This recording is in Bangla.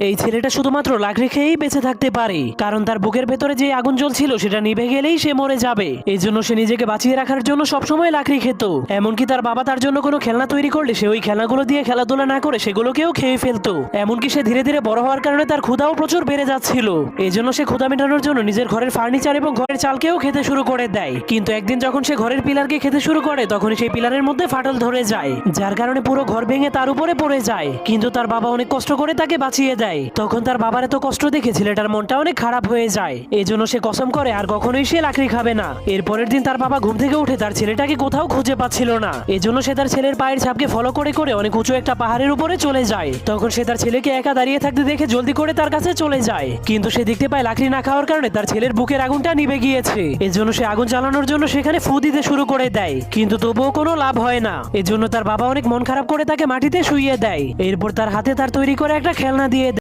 এই ছেলেটা শুধুমাত্র লাকড়ি খেয়েই বেঁচে থাকতে পারে, কারণ তার বুকের ভেতরে যে আগুন জ্বলছিল সেটা নিভে গেলেই সে মরে যাবে। এই জন্য সে নিজেকে বাঁচিয়ে রাখার জন্য সবসময় লাকড়ি খেত। এমনকি তার বাবা তার জন্য কোনো খেলনা তৈরি করলে সে ওই খেলনাগুলো দিয়ে খেলাধুলা না করে সেগুলোকেও খেয়ে ফেলতো। এমনকি সে ধীরে ধীরে বড় হওয়ার কারণে তার ক্ষুধাও প্রচুর বেড়ে যাচ্ছিল। এই জন্য সে ক্ষুধা মেটানোর জন্য নিজের ঘরের ফার্নিচার এবং ঘরের চালকেও খেতে শুরু করে দেয়। কিন্তু একদিন যখন সে ঘরের পিলারকে খেতে শুরু করে তখন সেই পিলারের মধ্যে ফাটল ধরে যায়, যার কারণে পুরো ঘর ভেঙে তার উপরে পড়ে যায়। কিন্তু তার বাবা অনেক কষ্ট করে তাকে বাঁচিয়ে দেয়। তখন তার বাবার এত কষ্ট দেখে ছেলেটার মনটা অনেক খারাপ হয়ে যায়। এই জন্য সে কসম করে আর কখনোই সে লাকড়ি খাবে না। এরপরের দিন তার বাবা ঘুম থেকে উঠে তার ছেলেটাকে কোথাও খুঁজে পাচ্ছিল না। এজন্য সে তার ছেলের পায়ের ছাপকে ফলো করে করে অনেক উঁচু একটা পাহাড়ের উপরে চলে যায়। তখন সে তার ছেলেকে একা দাঁড়িয়ে থাকতে দেখে জলদি করে তার কাছে চলে যায়। কিন্তু সে দেখতে পায় লাকড়ি না খাওয়ার কারণে তার ছেলের বুকের আগুনটা নিভে গিয়েছে। এজন্য সে আগুন জ্বালানোর জন্য সেখানে ফু দিতে শুরু করে দেয়, কিন্তু তবুও কোনো লাভ হয় না। এজন্য তার বাবা অনেক মন খারাপ করে তাকে মাটিতে শুইয়ে দেয়। এরপর তার হাতে তার তৈরি করে একটা খেলনা দিয়ে দেয়।